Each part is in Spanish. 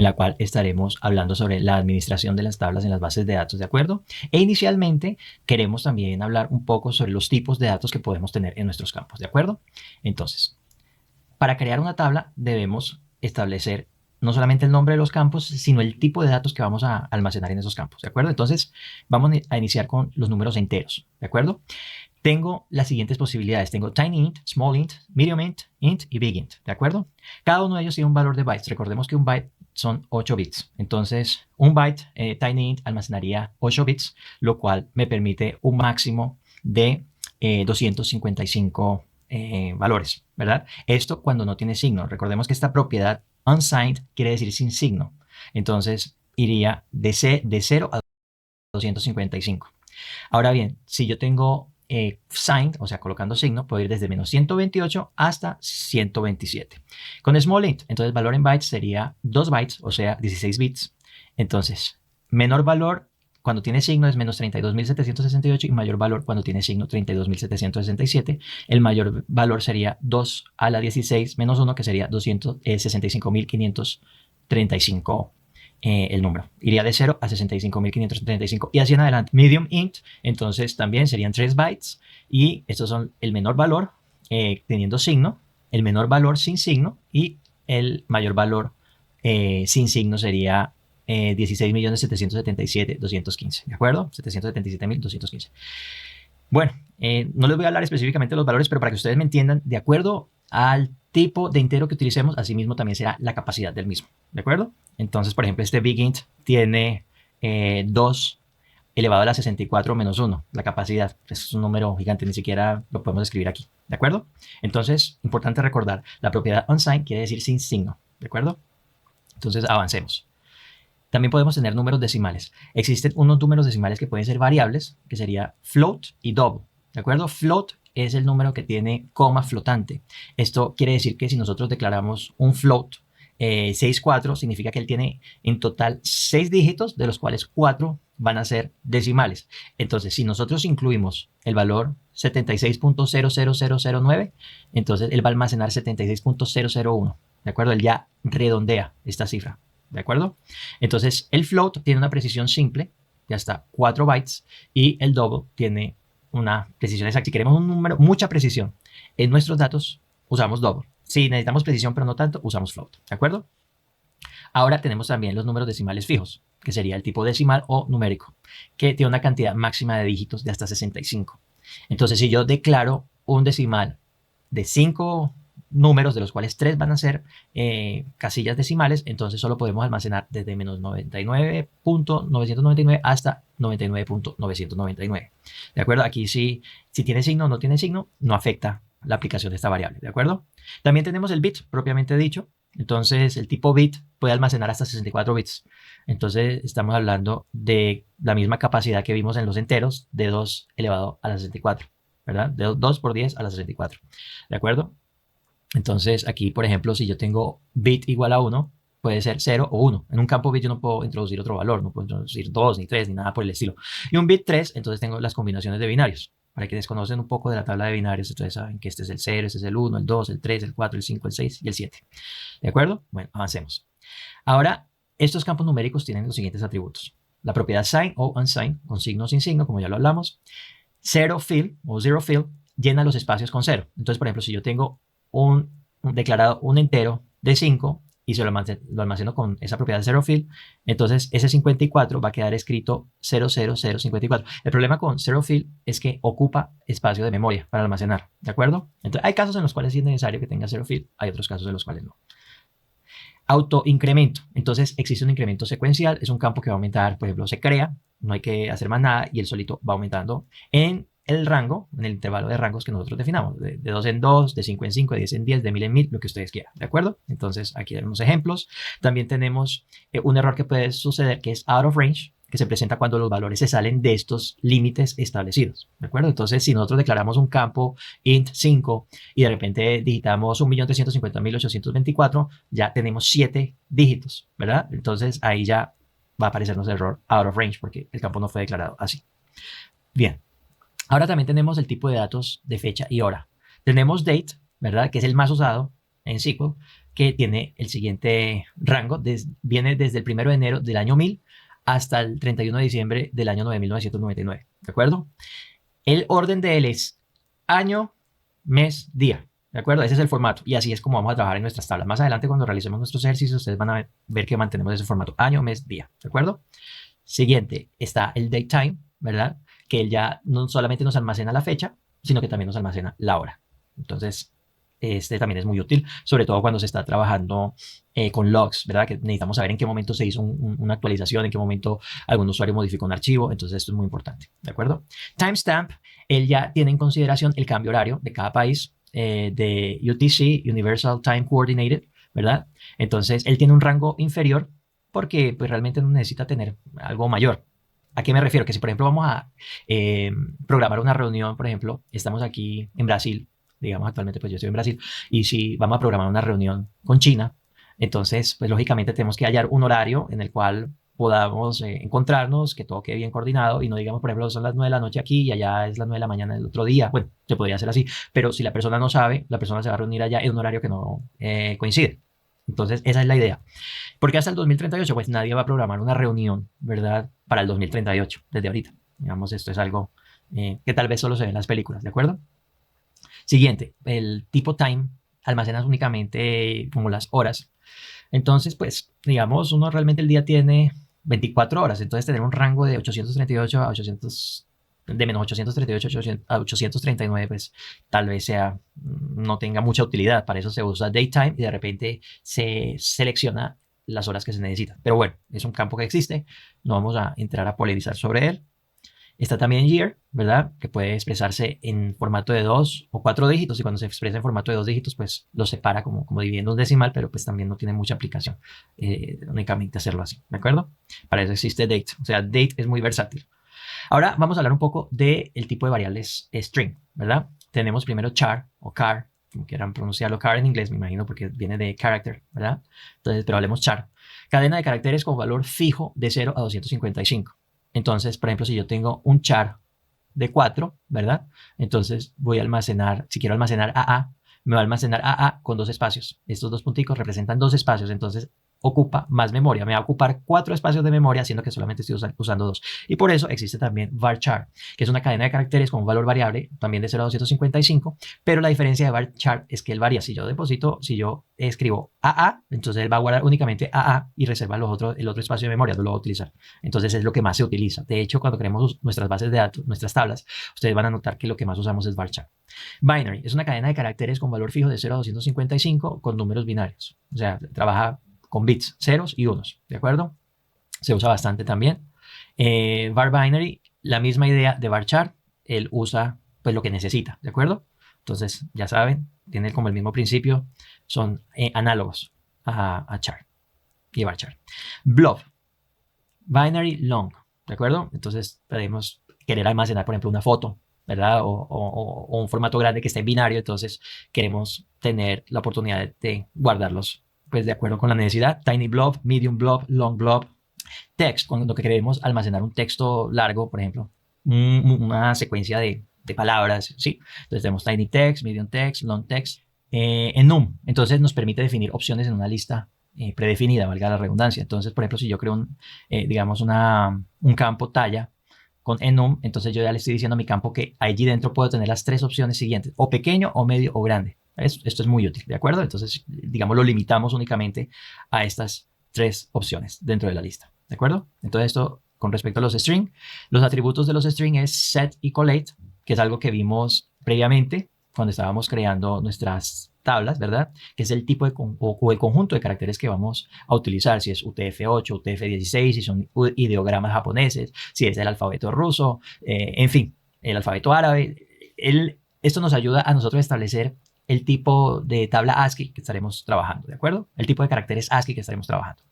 en la cual estaremos hablando sobre la administración de las tablas en las bases de datos, ¿de acuerdo? E inicialmente queremos también hablar un poco sobre los tipos de datos que podemos tener en nuestros campos, ¿de acuerdo? Entonces, para crear una tabla debemos establecer no solamente el nombre de los campos, sino el tipo de datos que vamos a almacenar en esos campos, ¿de acuerdo? Entonces, vamos a iniciar con los números enteros, ¿de acuerdo? Tengo las siguientes posibilidades. Tengo tiny int, medium int y big int, ¿de acuerdo? Cada uno de ellos tiene un valor de bytes. Recordemos que un byte son 8 bits. Entonces, un byte, tiny int, almacenaría 8 bits, lo cual me permite un máximo de 255 valores, ¿verdad? Esto cuando no tiene signo. Recordemos que esta propiedad unsigned quiere decir sin signo. Entonces, iría de 0 a 255. Ahora bien, si yo tengo signed, o sea, colocando signo, puedo ir desde menos 128 hasta 127. Con small int, entonces el valor en bytes sería 2 bytes, o sea, 16 bits. Entonces, menor valor cuando tiene signo es menos 32.768 y mayor valor cuando tiene signo 32.767. El mayor valor sería 2 a la 16 menos 1, que sería 265.535 el número. Iría de 0 a 65.535 y así en adelante. Medium int, entonces también serían 3 bytes y estos son el menor valor teniendo signo, el menor valor sin signo y el mayor valor sin signo sería 16.777.215, ¿de acuerdo? 777.215. Bueno, no les voy a hablar específicamente de los valores, pero para que ustedes me entiendan, de acuerdo al tipo de entero que utilicemos, asimismo también será la capacidad del mismo, ¿de acuerdo? Entonces, por ejemplo, este big int tiene 2 elevado a la 64 menos 1, la capacidad. Es un número gigante, ni siquiera lo podemos escribir aquí, ¿de acuerdo? Entonces, importante recordar, la propiedad unsigned quiere decir sin signo, ¿de acuerdo? Entonces, avancemos. También podemos tener números decimales. Existen unos números decimales que pueden ser variables, que sería float y double, ¿de acuerdo? Float es el número que tiene coma flotante. Esto quiere decir que si nosotros declaramos un float 64, significa que él tiene en total 6 dígitos, de los cuales 4 van a ser decimales. Entonces, si nosotros incluimos el valor 76.00009, entonces él va a almacenar 76.001, ¿de acuerdo? Él ya redondea esta cifra, ¿de acuerdo? Entonces, el float tiene una precisión simple de hasta 4 bytes y el double tiene una precisión exacta. Si queremos un número, mucha precisión en nuestros datos, usamos double. Si necesitamos precisión, pero no tanto, usamos float, ¿de acuerdo? Ahora tenemos también los números decimales fijos, que sería el tipo decimal o numérico, que tiene una cantidad máxima de dígitos de hasta 65. Entonces, si yo declaro un decimal de 5 números, de los cuales 3 van a ser casillas decimales, entonces solo podemos almacenar desde menos 99.999 hasta 99.999. ¿De acuerdo? Aquí si tiene signo o no tiene signo, no afecta la aplicación de esta variable. ¿De acuerdo? También tenemos el bit propiamente dicho. Entonces el tipo bit puede almacenar hasta 64 bits. Entonces estamos hablando de la misma capacidad que vimos en los enteros, de 2 elevado a la 64, ¿verdad? De 2 por 10 a la 64. ¿De acuerdo? Entonces aquí, por ejemplo, si yo tengo bit igual a 1, puede ser 0 o 1. En un campo bit yo no puedo introducir otro valor, no puedo introducir 2, ni 3, ni nada por el estilo. Y un bit 3, entonces tengo las combinaciones de binarios. Para quienes conocen un poco de la tabla de binarios, entonces saben que este es el 0, este es el 1, el 2, el 3, el 4, el 5, el 6 y el 7. ¿De acuerdo? Bueno, avancemos. Ahora, estos campos numéricos tienen los siguientes atributos. La propiedad sign o unsigned, con signo o sin signo, como ya lo hablamos. Zero fill o zero fill llena los espacios con 0. Entonces, por ejemplo, si yo tengo declarado un entero de 5 y se lo almaceno con esa propiedad de zero fill, entonces ese 54 va a quedar escrito 00054. El problema con zero fill es que ocupa espacio de memoria para almacenar, ¿de acuerdo? Entonces hay casos en los cuales sí es necesario que tenga zero fill, hay otros casos en los cuales no. Autoincremento. Entonces existe un incremento secuencial, es un campo que va a aumentar, por ejemplo, se crea, no hay que hacer más nada y él solito va aumentando en el rango, en el intervalo de rangos que nosotros definamos, de 2 en 2, de 5 en 5, de 10 en 10, de 1000 en 1000, lo que ustedes quieran, ¿de acuerdo? Entonces aquí hay unos ejemplos. También tenemos un error que puede suceder que es out of range, que se presenta cuando los valores se salen de estos límites establecidos, ¿de acuerdo? Entonces, si nosotros declaramos un campo int 5 y de repente digitamos 1.350.824, ya tenemos 7 dígitos, ¿verdad? Entonces, ahí ya va a aparecernos el error out of range porque el campo no fue declarado así. Bien. Ahora también tenemos el tipo de datos de fecha y hora. Tenemos date, ¿verdad? Que es el más usado en SQL, que tiene el siguiente rango, viene desde el 1 de enero del año 1000 hasta el 31 de diciembre del año 9999, ¿de acuerdo? El orden de él es año, mes, día, ¿de acuerdo? Ese es el formato y así es como vamos a trabajar en nuestras tablas. Más adelante, cuando realicemos nuestros ejercicios, ustedes van a ver que mantenemos ese formato, año, mes, día, ¿de acuerdo? Siguiente está el datetime, ¿verdad? Que él ya no solamente nos almacena la fecha, sino que también nos almacena la hora. Entonces, este también es muy útil, sobre todo cuando se está trabajando con logs, ¿verdad? Que necesitamos saber en qué momento se hizo una actualización, en qué momento algún usuario modificó un archivo. Entonces, esto es muy importante, ¿de acuerdo? Timestamp, él ya tiene en consideración el cambio horario de cada país, de UTC, Universal Time Coordinated, ¿verdad? Entonces, él tiene un rango inferior porque pues, realmente no necesita tener algo mayor. ¿A qué me refiero? Que si, por ejemplo, vamos a programar una reunión, por ejemplo, estamos aquí en Brasil, digamos actualmente pues yo estoy en Brasil, y si vamos a programar una reunión con China, entonces pues lógicamente tenemos que hallar un horario en el cual podamos encontrarnos, que todo quede bien coordinado y no digamos, por ejemplo, son las 9 de la noche aquí y allá es las 9 de la mañana del otro día. Bueno, se podría hacer así, pero si la persona no sabe, la persona se va a reunir allá en un horario que no coincide. Entonces, esa es la idea. Porque hasta el 2038, pues nadie va a programar una reunión, ¿verdad? Para el 2038, desde ahorita. Digamos, esto es algo que tal vez solo se ve en las películas, ¿de acuerdo? Siguiente, el tipo time almacenas únicamente como las horas. Entonces, pues, digamos, uno realmente el día tiene 24 horas, entonces tener un rango de 838 a 800, de menos 838 a 839, pues tal vez no tenga mucha utilidad. Para eso se usa daytime y de repente se selecciona las horas que se necesitan. Pero bueno, es un campo que existe, no vamos a entrar a polemizar sobre él. Está también year, ¿verdad? Que puede expresarse en formato de 2 o 4 dígitos y cuando se expresa en formato de 2 dígitos, pues lo separa como dividiendo un decimal, pero pues también no tiene mucha aplicación únicamente hacerlo así, ¿de acuerdo? Para eso existe date, o sea, date es muy versátil. Ahora vamos a hablar un poco del tipo de variables string, ¿verdad? Tenemos primero char o char, como quieran pronunciarlo, char en inglés, me imagino, porque viene de character, ¿verdad? Entonces, pero hablemos char. Cadena de caracteres con valor fijo de 0 a 255. Entonces, por ejemplo, si yo tengo un char de 4, ¿verdad? Entonces voy a almacenar, si quiero almacenar AA, me va a almacenar AA con 2 espacios. Estos dos punticos representan 2 espacios, entonces ocupa más memoria. Me va a ocupar 4 espacios de memoria, siendo que solamente estoy usando 2. Y por eso existe también varchar, que es una cadena de caracteres con un valor variable, también de 0 a 255, pero la diferencia de varchar es que él varía. Si yo escribo AA, entonces él va a guardar únicamente AA y reserva el otro espacio de memoria, no lo va a utilizar. Entonces es lo que más se utiliza. De hecho, cuando creemos nuestras bases de datos, nuestras tablas, ustedes van a notar que lo que más usamos es varchar. Binary es una cadena de caracteres con valor fijo de 0 a 255 con números binarios. O sea, trabaja con bits, ceros y unos, ¿de acuerdo? Se usa bastante también. Var binary, la misma idea de varchar, él usa pues lo que necesita, ¿de acuerdo? Entonces, ya saben, tiene como el mismo principio, son análogos a char y varchar. Blob, binary long, ¿de acuerdo? Entonces, podemos querer almacenar, por ejemplo, una foto, ¿verdad? O un formato grande que esté en binario, entonces queremos tener la oportunidad de guardarlos pues de acuerdo con la necesidad. Tiny blob, medium blob, long blob. Text, cuando queremos almacenar un texto largo, por ejemplo, una secuencia de palabras, ¿sí? Entonces tenemos tiny text, medium text, long text. Enum, entonces nos permite definir opciones en una lista predefinida, valga la redundancia. Entonces, por ejemplo, si yo creo digamos un campo talla con enum, entonces yo ya le estoy diciendo a mi campo que allí dentro puedo tener las 3 opciones siguientes, o pequeño, o medio, o grande. Esto es muy útil, ¿de acuerdo? Entonces, digamos, lo limitamos únicamente a estas 3 opciones dentro de la lista, ¿de acuerdo? Entonces, esto con respecto a los string, los atributos de los string es set y collate, que es algo que vimos previamente cuando estábamos creando nuestras tablas, ¿verdad? Que es el tipo o el conjunto de caracteres que vamos a utilizar, si es UTF-8, UTF-16, si son ideogramas japoneses, si es el alfabeto ruso, en fin, el alfabeto árabe. Esto nos ayuda a nosotros a establecer el tipo de tabla ASCII que estaremos trabajando, ¿de acuerdo? El tipo de caracteres ASCII que estaremos trabajando.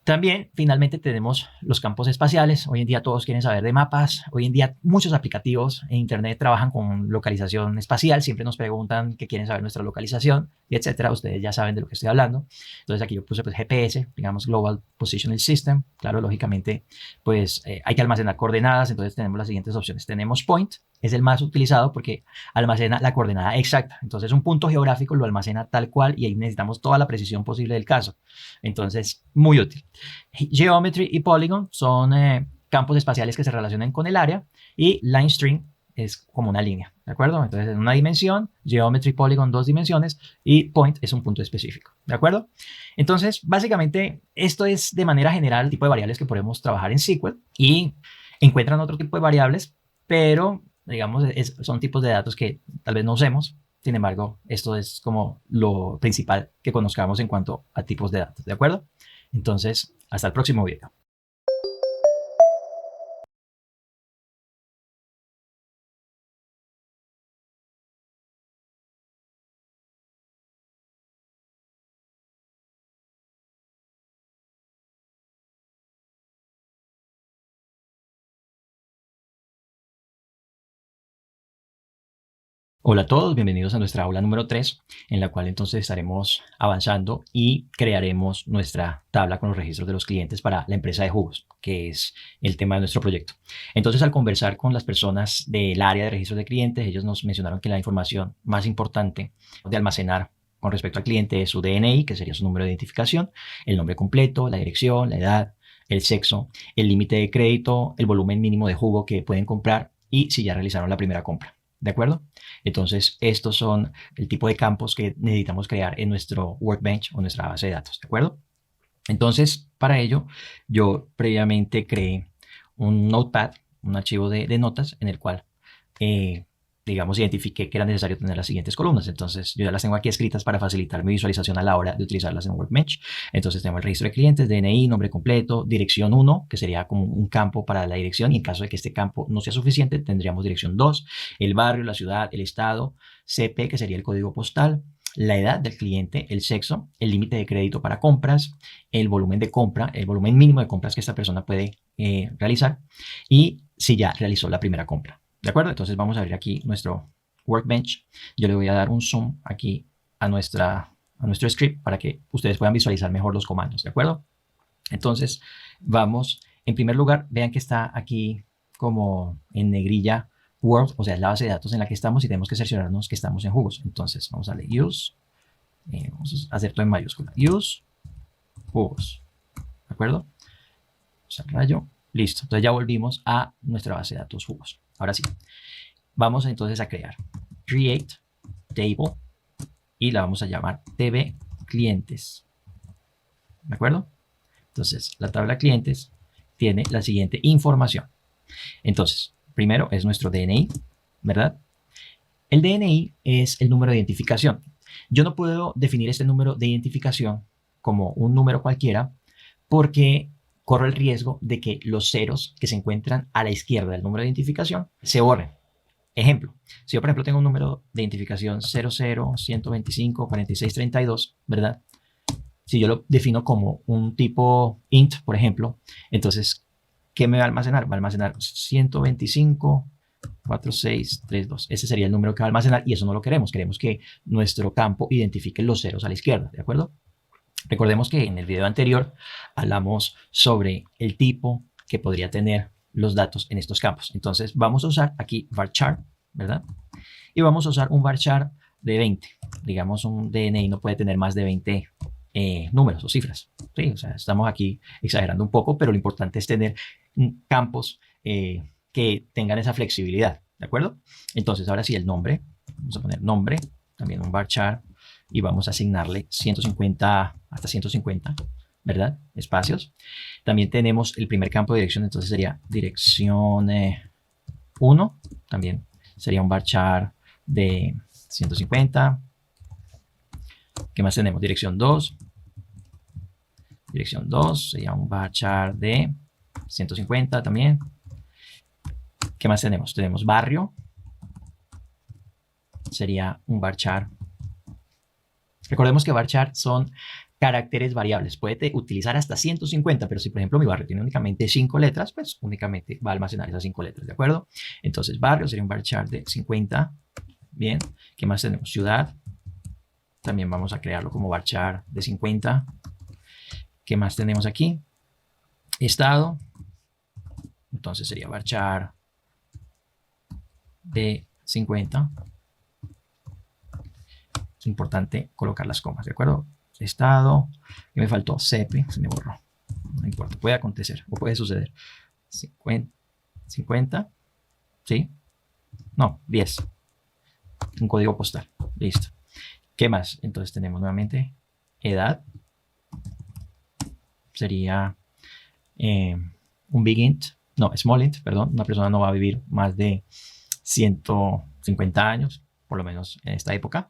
También, finalmente, tenemos los campos espaciales. Hoy en día todos quieren saber de mapas. Hoy en día muchos aplicativos en Internet trabajan con localización espacial. Siempre nos preguntan que quieren saber nuestra localización y etcétera. Ustedes ya saben de lo que estoy hablando. Entonces aquí yo puse pues, GPS, digamos Global Positioning System. Claro, lógicamente, pues hay que almacenar coordenadas. Entonces tenemos las siguientes opciones. Tenemos Point, es el más utilizado porque almacena la coordenada exacta. Entonces un punto geográfico lo almacena tal cual y ahí necesitamos toda la precisión posible del caso. Entonces, muy útil. Geometry y Polygon son campos espaciales que se relacionan con el área y Line String es como una línea, ¿de acuerdo? Entonces, en una dimensión, Geometry, Polygon, dos dimensiones y Point es un punto específico, ¿de acuerdo? Entonces, básicamente, esto es de manera general el tipo de variables que podemos trabajar en SQL y encuentran otro tipo de variables, pero, digamos, son tipos de datos que tal vez no usemos. Sin embargo, esto es como lo principal que conozcamos en cuanto a tipos de datos, ¿de acuerdo? Entonces, hasta el próximo video. Hola a todos, bienvenidos a nuestra aula número 3, en la cual entonces estaremos avanzando y crearemos nuestra tabla con los registros de los clientes para la empresa de jugos, que es el tema de nuestro proyecto. Entonces, al conversar con las personas del área de registros de clientes, ellos nos mencionaron que la información más importante de almacenar con respecto al cliente es su DNI, que sería su número de identificación, el nombre completo, la dirección, la edad, el sexo, el límite de crédito, el volumen mínimo de jugo que pueden comprar y si ya realizaron la primera compra. ¿De acuerdo? Entonces, estos son el tipo de campos que necesitamos crear en nuestro Workbench o nuestra base de datos. ¿De acuerdo? Entonces, para ello, yo previamente creé un notepad, un archivo de notas en el cual, digamos, identifiqué que era necesario tener las siguientes columnas. Entonces, yo ya las tengo aquí escritas para facilitar mi visualización a la hora de utilizarlas en Workbench. Entonces, tengo el registro de clientes, DNI, nombre completo, dirección 1, que sería como un campo para la dirección. Y en caso de que este campo no sea suficiente, tendríamos dirección 2, el barrio, la ciudad, el estado, CP, que sería el código postal, la edad del cliente, el sexo, el límite de crédito para compras, el volumen de compra, el volumen mínimo de compras que esta persona puede realizar y si ya realizó la primera compra. ¿De acuerdo? Entonces vamos a abrir aquí nuestro Workbench. Yo le voy a dar un zoom aquí a nuestro script para que ustedes puedan visualizar mejor los comandos. ¿De acuerdo? Entonces vamos, en primer lugar, vean que está aquí como en negrilla Word, o sea, es la base de datos en la que estamos y tenemos que cerciorarnos que estamos en jugos. Entonces, vamos a darle use, vamos a hacer todo en mayúscula, use, jugos, ¿de acuerdo? Vamos al rayo, listo. Entonces ya volvimos a nuestra base de datos jugos. Ahora sí, vamos entonces a crear create table y la vamos a llamar tb clientes, ¿de acuerdo? Entonces, la tabla clientes tiene la siguiente información. Entonces, primero es nuestro DNI, ¿verdad? El DNI es el número de identificación. Yo no puedo definir este número de identificación como un número cualquiera porque corro el riesgo de que los ceros que se encuentran a la izquierda del número de identificación se borren. Ejemplo, si yo por ejemplo tengo un número de identificación 00, 125, 46, 32, ¿verdad? Si yo lo defino como un tipo int, por ejemplo, entonces, ¿qué me va a almacenar? Va a almacenar 125, 4632. Ese sería el número que va a almacenar y eso no lo queremos. Queremos que nuestro campo identifique los ceros a la izquierda, ¿de acuerdo? Recordemos que en el video anterior hablamos sobre el tipo que podría tener los datos en estos campos. Entonces vamos a usar aquí varchar, ¿verdad? Y vamos a usar un varchar de 20. Digamos, un DNI no puede tener más de 20 números o cifras. ¿Sí? O sea, estamos aquí exagerando un poco, pero lo importante es tener campos que tengan esa flexibilidad, ¿de acuerdo? Entonces, ahora sí, el nombre. Vamos a poner nombre, también un varchar, y vamos a asignarle 150 hasta 150, ¿verdad? Espacios. También tenemos el primer campo de dirección, entonces sería dirección 1, también sería un varchar de 150. ¿Qué más tenemos? Dirección 2. Dirección 2 sería un varchar de 150 también. ¿Qué más tenemos? Tenemos barrio. Sería un varchar. Recordemos que varchar son caracteres variables. Puede utilizar hasta 150, pero si por ejemplo mi barrio tiene únicamente 5 letras, pues únicamente va a almacenar esas 5 letras, ¿de acuerdo? Entonces barrio sería un varchar de 50. Bien, ¿qué más tenemos? Ciudad, también vamos a crearlo como varchar de 50. ¿Qué más tenemos aquí? Estado, entonces sería varchar de 50. Es importante colocar las comas, ¿de acuerdo? Estado, que me faltó, CP, se me borró. No importa, puede acontecer o puede suceder. 50, ¿sí? No, 10. Un código postal, listo. ¿Qué más? Entonces tenemos nuevamente edad. Sería un big int, no, small int, perdón. Una persona no va a vivir más de 150 años, por lo menos en esta época.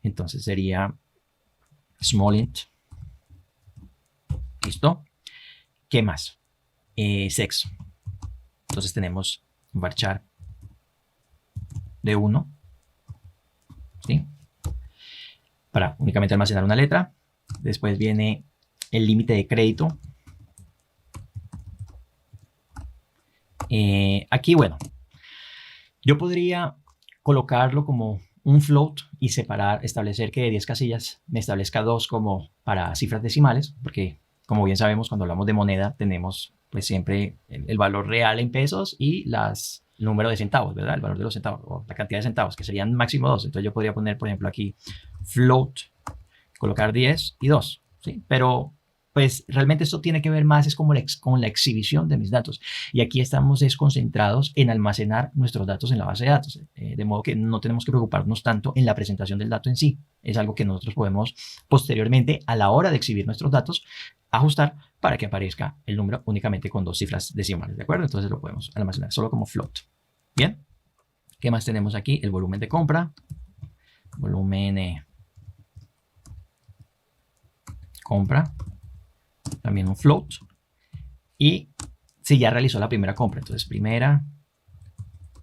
Entonces sería small int. ¿Listo? ¿Qué más? Sexo. Entonces tenemos un varchar de 1, ¿sí? Para únicamente almacenar una letra. Después viene el límite de crédito. Aquí, bueno, yo podría colocarlo como un float y separar, establecer que de 10 casillas me establezca 2 como para cifras decimales, porque como bien sabemos, cuando hablamos de moneda tenemos pues siempre el valor real en pesos y el número de centavos, ¿verdad? El valor de los centavos o la cantidad de centavos, que serían máximo 2. Entonces yo podría poner, por ejemplo, aquí float, colocar 10 y 2, ¿sí? Pero pues realmente esto tiene que ver más es como con la exhibición de mis datos. Y aquí estamos concentrados en almacenar nuestros datos en la base de datos. De modo que no tenemos que preocuparnos tanto en la presentación del dato en sí. Es algo que nosotros podemos posteriormente, a la hora de exhibir nuestros datos, ajustar para que aparezca el número únicamente con 2 cifras decimales, ¿de acuerdo? Entonces lo podemos almacenar solo como float. Bien. ¿Qué más tenemos aquí? El volumen de compra. Volumen compra. También un float. Y si ya realizó la primera compra, entonces primera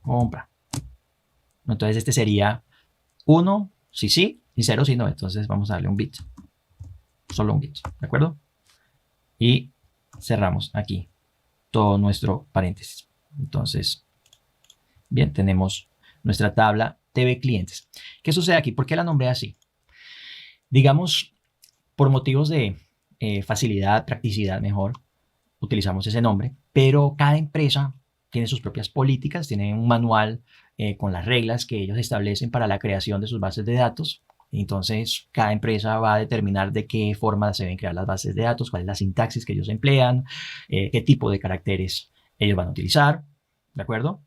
compra. Entonces este sería 1 si sí y 0 si no. Entonces vamos a darle un bit. Solo un bit, ¿de acuerdo? Y cerramos aquí todo nuestro paréntesis. Entonces, bien, tenemos nuestra tabla TV clientes. ¿Qué sucede aquí? ¿Por qué la nombré así? Digamos, por motivos de facilidad, practicidad mejor, utilizamos ese nombre, pero cada empresa tiene sus propias políticas, tiene un manual con las reglas que ellos establecen para la creación de sus bases de datos. Entonces, cada empresa va a determinar de qué forma se deben crear las bases de datos, cuál es la sintaxis que ellos emplean, qué tipo de caracteres ellos van a utilizar, ¿de acuerdo?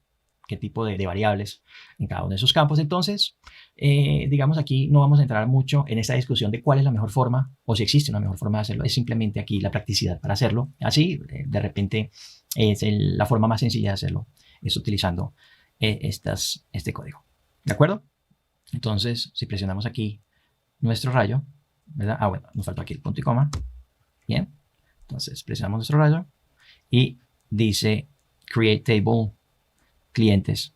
Qué tipo de variables en cada uno de esos campos. Entonces, digamos, aquí no vamos a entrar mucho en esta discusión de cuál es la mejor forma o si existe una mejor forma de hacerlo. Es simplemente aquí la practicidad para hacerlo. Así, de repente, es la forma más sencilla de hacerlo. Es utilizando este código. ¿De acuerdo? Entonces, si presionamos aquí nuestro rayo, ¿verdad? Ah, bueno, nos faltó aquí el punto y coma. Bien. Entonces, presionamos nuestro rayo y dice create table clientes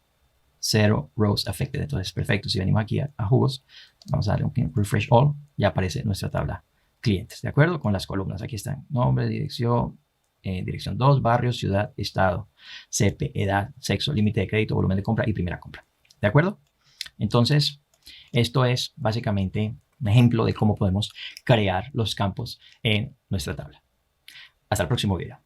0 rows affected. Entonces, perfecto. Si venimos aquí a jugos, vamos a darle un refresh all. Ya aparece nuestra tabla clientes, ¿de acuerdo? Con las columnas. Aquí están nombre, dirección, dirección 2, barrio, ciudad, estado, CP, edad, sexo, límite de crédito, volumen de compra y primera compra. ¿De acuerdo? Entonces, esto es básicamente un ejemplo de cómo podemos crear los campos en nuestra tabla. Hasta el próximo video.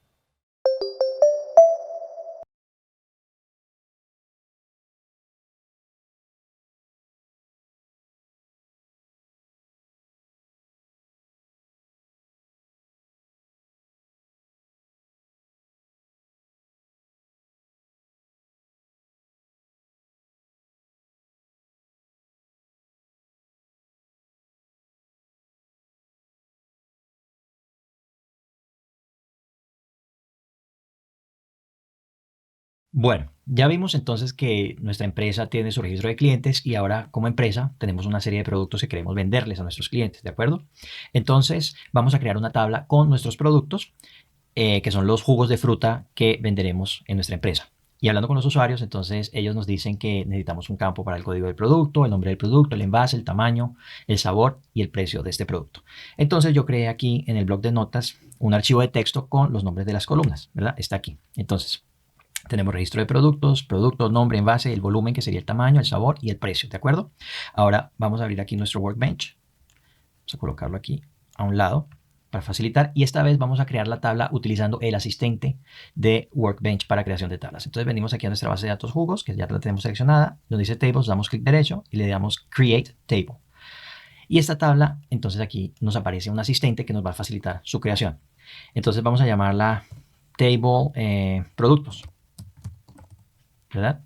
Bueno, ya vimos entonces que nuestra empresa tiene su registro de clientes y ahora como empresa tenemos una serie de productos que queremos venderles a nuestros clientes, ¿de acuerdo? Entonces vamos a crear una tabla con nuestros productos, que son los jugos de fruta que venderemos en nuestra empresa. Y hablando con los usuarios, entonces ellos nos dicen que necesitamos un campo para el código del producto, el nombre del producto, el envase, el tamaño, el sabor y el precio de este producto. Entonces yo creé aquí en el bloc de notas un archivo de texto con los nombres de las columnas, ¿verdad? Está aquí. Entonces tenemos registro de productos, producto, nombre, envase, el volumen que sería el tamaño, el sabor y el precio, ¿de acuerdo? Ahora vamos a abrir aquí nuestro Workbench. Vamos a colocarlo aquí a un lado para facilitar, y esta vez vamos a crear la tabla utilizando el asistente de Workbench para creación de tablas. Entonces venimos aquí a nuestra base de datos jugos, que ya la tenemos seleccionada, donde dice Tables, damos clic derecho y le damos Create Table. Y esta tabla, entonces aquí nos aparece un asistente que nos va a facilitar su creación. Entonces vamos a llamarla Table Productos, ¿verdad?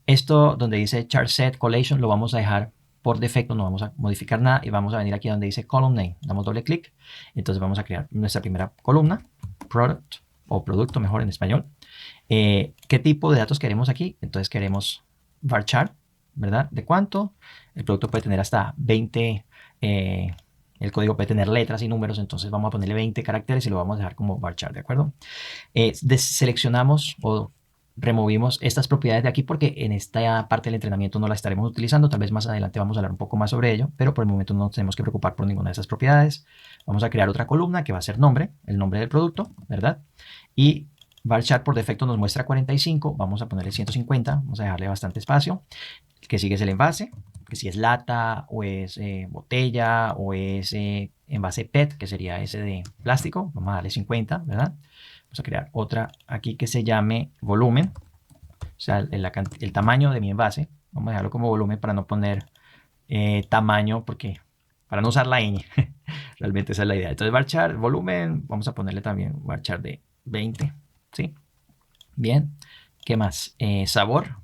Esto donde dice Chart Set Collation lo vamos a dejar por defecto, no vamos a modificar nada, y vamos a venir aquí donde dice Column Name, damos doble clic, entonces vamos a crear nuestra primera columna, Product, o producto mejor en español. ¿Qué tipo de datos queremos aquí? Entonces queremos varchar, ¿verdad? ¿De cuánto? El producto puede tener hasta 20, el código puede tener letras y números, entonces vamos a ponerle 20 caracteres y lo vamos a dejar como varchar, ¿de acuerdo? Seleccionamos o removimos estas propiedades de aquí porque en esta parte del entrenamiento no la estaremos utilizando. Tal vez más adelante vamos a hablar un poco más sobre ello, pero por el momento no nos tenemos que preocupar por ninguna de esas propiedades. Vamos a crear otra columna que va a ser nombre, el nombre del producto, ¿verdad? Y varchar por defecto nos muestra 45, vamos a ponerle 150, vamos a dejarle bastante espacio. El que sigue es el envase, que si es lata o es botella o es envase PET, que sería ese de plástico, vamos a darle 50, ¿verdad? Vamos a crear otra aquí que se llame volumen, o sea, el tamaño de mi envase. Vamos a dejarlo como volumen para no poner tamaño, porque para no usar la ñ. Realmente esa es la idea. Entonces, varchar, volumen, vamos a ponerle también varchar de 20, ¿sí? Bien. ¿Qué más? Sabor.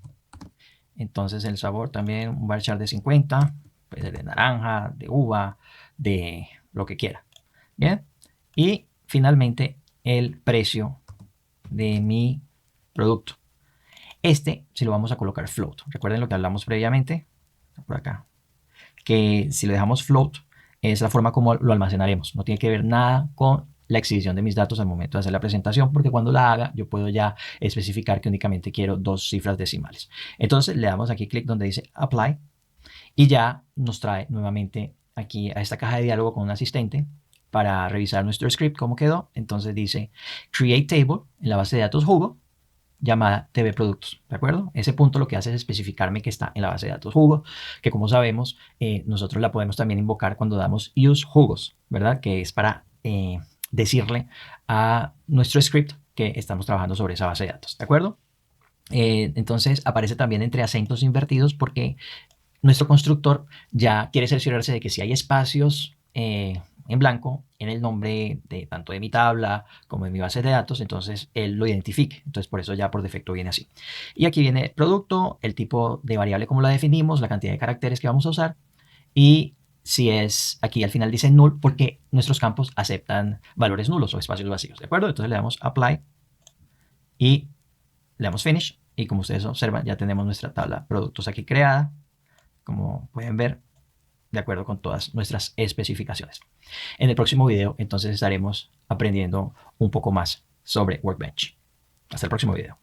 Entonces, el sabor también, un varchar de 50, puede ser de naranja, de uva, de lo que quiera. Bien. Y finalmente, el precio de mi producto. Este, si lo vamos a colocar float. Recuerden lo que hablamos previamente, por acá, que si lo dejamos float, es la forma como lo almacenaremos. No tiene que ver nada con la exhibición de mis datos al momento de hacer la presentación, porque cuando la haga, yo puedo ya especificar que únicamente quiero 2 cifras decimales. Entonces, le damos aquí clic donde dice Apply, y ya nos trae nuevamente aquí a esta caja de diálogo con un asistente para revisar nuestro script, cómo quedó. Entonces dice Create Table en la base de datos jugo llamada TV Productos, ¿de acuerdo? Ese punto lo que hace es especificarme que está en la base de datos jugo, que como sabemos, nosotros la podemos también invocar cuando damos use jugos, ¿verdad? Que es para decirle a nuestro script que estamos trabajando sobre esa base de datos, ¿de acuerdo? Entonces aparece también entre acentos invertidos porque nuestro constructor ya quiere cerciorarse de que si hay espacios en blanco en el nombre de tanto de mi tabla como de mi base de datos, entonces él lo identifique. Entonces por eso ya por defecto viene así. Y aquí viene el producto, el tipo de variable como la definimos, la cantidad de caracteres que vamos a usar, y si es, aquí al final dice null porque nuestros campos aceptan valores nulos o espacios vacíos, ¿de acuerdo? Entonces le damos apply y le damos finish, y como ustedes observan ya tenemos nuestra tabla productos aquí creada, como pueden ver, de acuerdo con todas nuestras especificaciones. En el próximo video, entonces, estaremos aprendiendo un poco más sobre Workbench. Hasta el próximo video.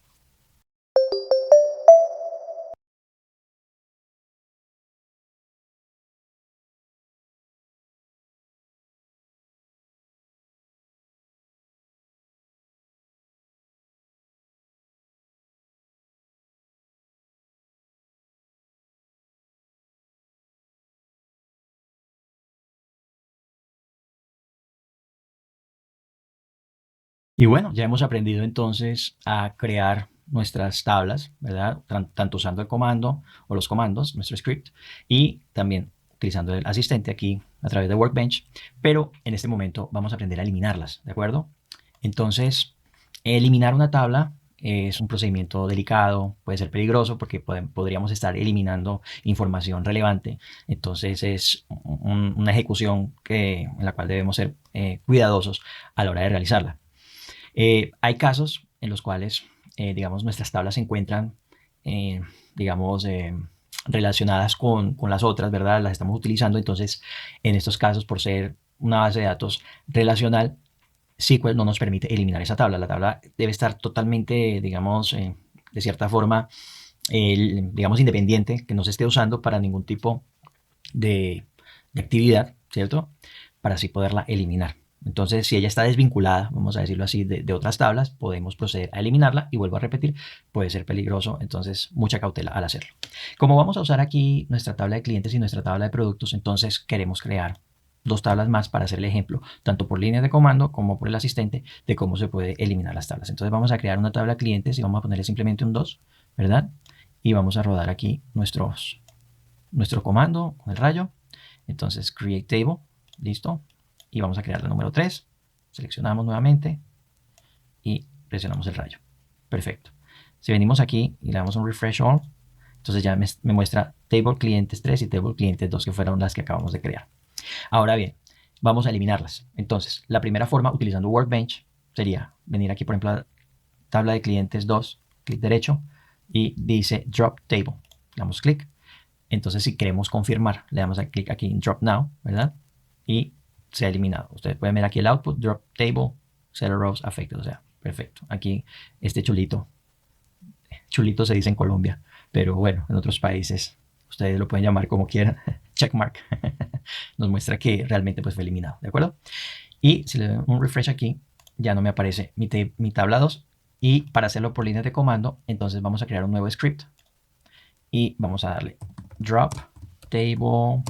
Y bueno, ya hemos aprendido entonces a crear nuestras tablas, ¿verdad? Tanto usando el comando o los comandos, nuestro script, y también utilizando el asistente aquí a través de Workbench, pero en este momento vamos a aprender a eliminarlas, ¿de acuerdo? Entonces, eliminar una tabla es un procedimiento delicado, puede ser peligroso porque podríamos estar eliminando información relevante. Entonces es una ejecución en la cual debemos ser cuidadosos a la hora de realizarla. Hay casos en los cuales, digamos, nuestras tablas se encuentran, digamos, relacionadas con las otras, ¿verdad? Las estamos utilizando. Entonces, en estos casos, por ser una base de datos relacional, SQL no nos permite eliminar esa tabla. La tabla debe estar totalmente, digamos, de cierta forma, digamos, independiente, que no se esté usando para ningún tipo de actividad, ¿cierto? Para así poderla eliminar. Entonces, si ella está desvinculada, vamos a decirlo así, de otras tablas, podemos proceder a eliminarla y vuelvo a repetir, puede ser peligroso, entonces mucha cautela al hacerlo. Como vamos a usar aquí nuestra tabla de clientes y nuestra tabla de productos, entonces queremos crear dos tablas más para hacer el ejemplo, tanto por líneas de comando como por el asistente, de cómo se puede eliminar las tablas. Entonces vamos a crear una tabla de clientes y vamos a ponerle simplemente un 2, ¿verdad? Y vamos a rodar aquí nuestro comando con el rayo. Entonces create table, listo. Y vamos a crear la número 3. Seleccionamos nuevamente y presionamos el rayo. Perfecto. Si venimos aquí y le damos un refresh all, entonces ya me muestra table clientes 3 y table clientes 2, que fueron las que acabamos de crear. Ahora bien, vamos a eliminarlas. Entonces, la primera forma utilizando Workbench sería venir aquí, por ejemplo, a tabla de clientes 2, clic derecho y dice drop table. Damos clic. Entonces, si queremos confirmar, le damos clic aquí en drop now, ¿verdad? Y se ha eliminado. Ustedes pueden ver aquí el output, drop table, set rows affected, o sea, perfecto. Aquí este chulito se dice en Colombia, pero bueno, en otros países ustedes lo pueden llamar como quieran, checkmark, nos muestra que realmente pues fue eliminado, ¿de acuerdo? Y si le doy un refresh aquí, ya no me aparece mi tabla 2, y para hacerlo por líneas de comando, entonces vamos a crear un nuevo script y vamos a darle drop table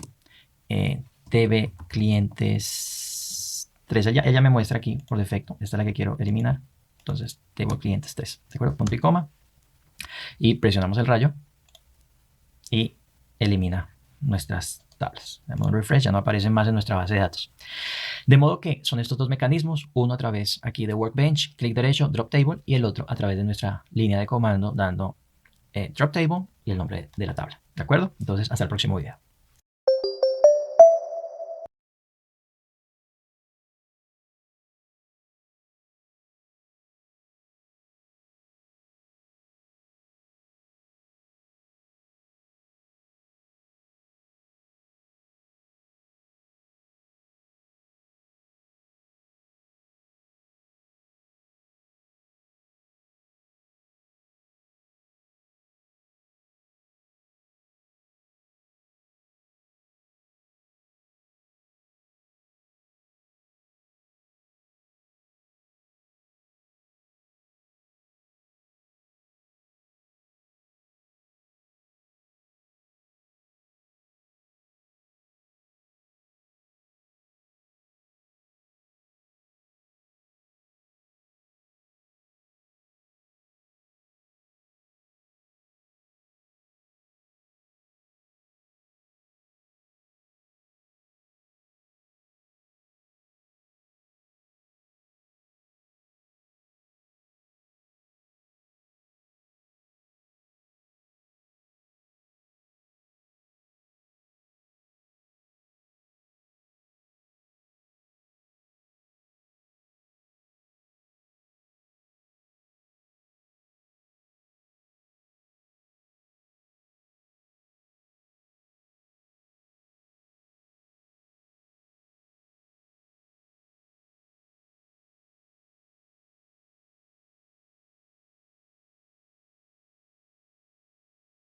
tb clientes 3. Ella me muestra aquí por defecto, esta es la que quiero eliminar, entonces table clientes 3, ¿de acuerdo? Punto y coma, y presionamos el rayo y elimina nuestras tablas. Damos un refresh, ya no aparecen más en nuestra base de datos. De modo que son estos dos mecanismos, uno a través aquí de Workbench, clic derecho, drop table, y el otro a través de nuestra línea de comando dando drop table y el nombre de la tabla. ¿De acuerdo? Entonces, hasta el próximo video.